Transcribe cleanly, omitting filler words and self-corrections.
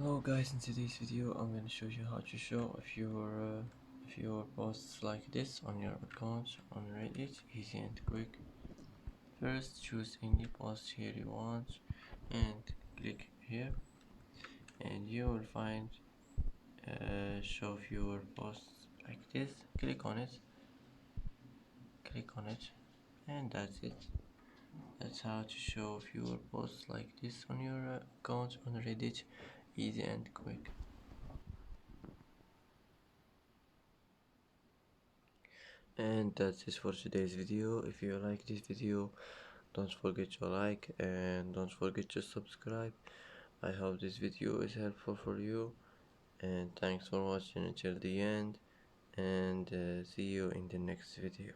Hello guys, in today's video I'm going to show you how to show if your posts like this on your account on Reddit, easy and quick. First choose any post here you want and click here and you will find show viewer posts like this. Click on it and that's it. That's how to show viewer posts like this on your account on Reddit, easy and quick. And that's it for today's video. If you like this video, don't forget to like and don't forget to subscribe. I hope this video is helpful for you, and thanks for watching until the end, and see you in the next video.